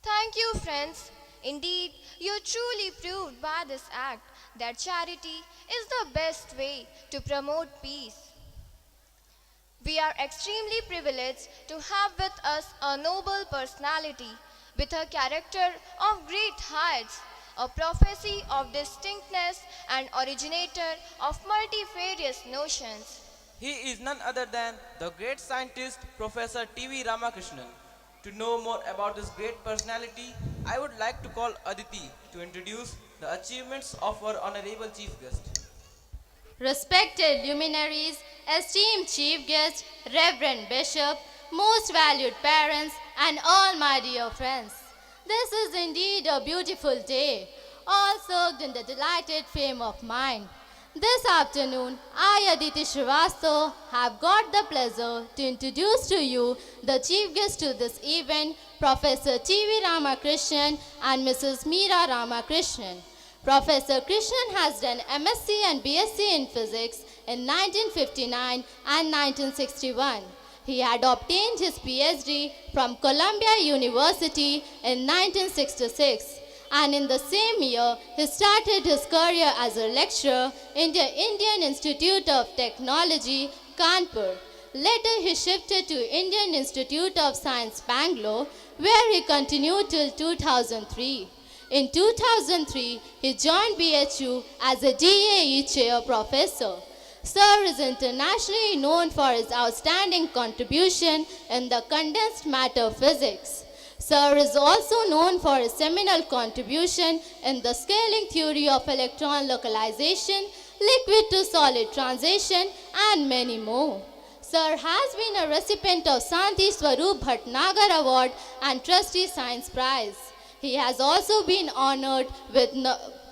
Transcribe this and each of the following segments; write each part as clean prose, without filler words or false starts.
Thank you, friends. Indeed, you truly proved by this act that charity is the best way to promote peace. We are extremely privileged to have with us a noble personality with a character of great heights, a prophecy of distinctness, and originator of multifarious notions. He is none other than the great scientist Professor T.V. Ramakrishnan. To know more about this great personality, I would like to call Aditi to introduce the achievements of our honorable chief guest. Respected luminaries, esteemed chief guest, reverend bishop, most valued parents, and all my dear friends. This is indeed a beautiful day, all soaked in the delighted fame of mine. This afternoon, I, Aditi Srivastav, have got the pleasure to introduce to you the chief guest to this event, Professor T.V. Ramakrishnan and Mrs. Meera Ramakrishnan. Professor Krishnan has done MSc and BSc in physics in 1959 and 1961. He had obtained his PhD from Columbia University in 1966, and in the same year he started his career as a lecturer in the Indian Institute of Technology, Kanpur. Later he shifted to Indian Institute of Science, Bangalore, where he continued till 2003. In 2003, he joined BHU as a DAE chair professor. Sir is internationally known for his outstanding contribution in the condensed matter physics. Sir is also known for his seminal contribution in the scaling theory of electron localization, liquid to solid transition, and many more. Sir has been a recipient of Santi Swarup Bhatnagar Award and Trustee Science Prize. He has also been honored with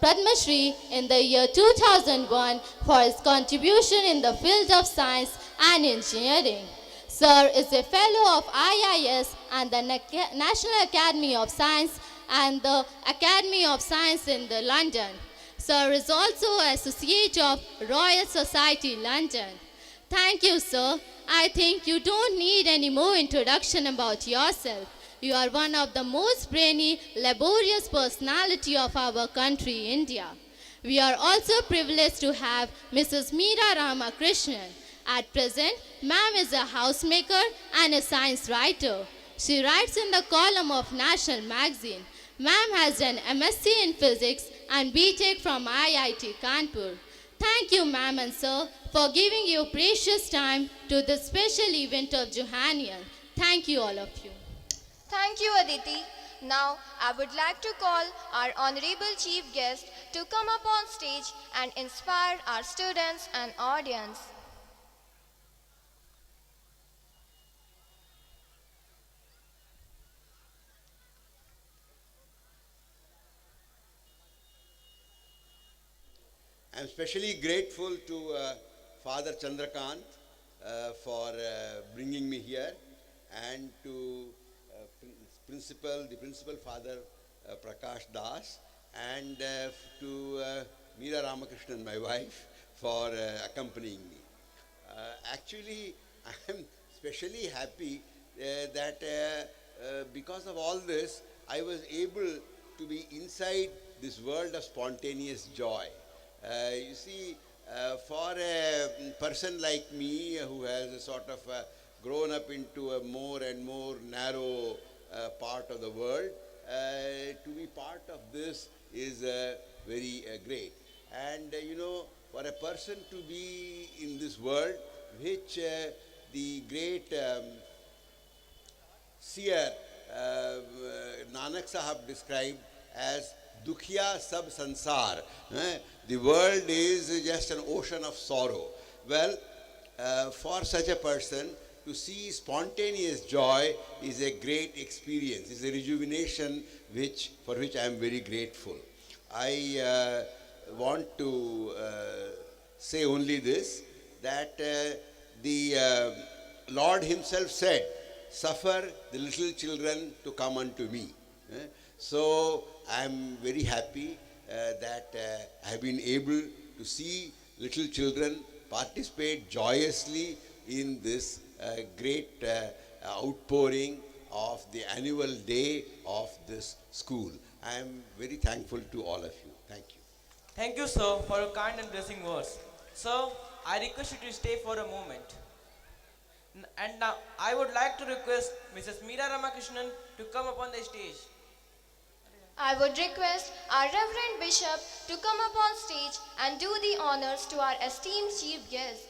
Padma Shri in the year 2001 for his contribution in the field of science and engineering. Sir is a fellow of IIS and the National Academy of Science and the Academy of Science in London. Sir is also Associate of Royal Society London. Thank you, sir. I think you don't need any more introduction about yourself. You are one of the most brainy, laborious personality of our country, India. We are also privileged to have Mrs. Meera Ramakrishnan. At present, ma'am is a housemaker and a science writer. She writes in the column of National Magazine. Ma'am has done MSc in physics and BTech from IIT Kanpur. Thank you, ma'am and sir, for giving your precious time to this special event of Johannine. Thank you, all of you. Thank you, Aditi. Now, I would like to call our honorable chief guest to come up on stage and inspire our students and audience. I'm especially grateful to Father Chandrakant for bringing me here, and to the principal Father Prakash Das, and to Meera Ramakrishnan, my wife, for accompanying me. Actually, I am especially happy that because of all this, I was able to be inside this world of spontaneous joy. You see, for a person like me who has sort of grown up into a more and more narrow part of the world, to be part of this is very great. And you know, for a person to be in this world, which the great seer Nanak Sahab described as Dukhya Sab Sansar. The world is just an ocean of sorrow. Well, for such a person to see spontaneous joy is a great experience. It's a rejuvenation for which I am very grateful. I want to say only this, that the Lord himself said, "Suffer the little children to come unto me." So I am very happy that I have been able to see little children participate joyously in this great outpouring of the annual day of this school. I am very thankful to all of you. Thank you. Thank you, sir, for your kind and blessing words. Sir, I request you to stay for a moment. And now I would like to request Mrs. Meera Ramakrishnan to come upon the stage. I would request our Reverend Bishop to come up on stage and do the honors to our esteemed chief guest.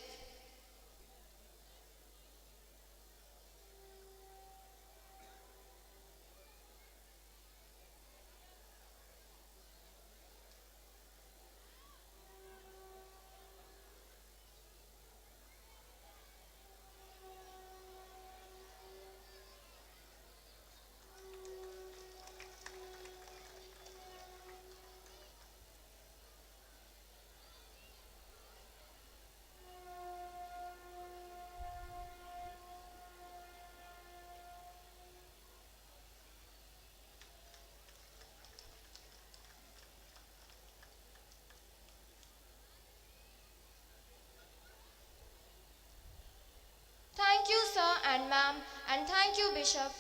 Thank you, sir and ma'am, and thank you, Bishop,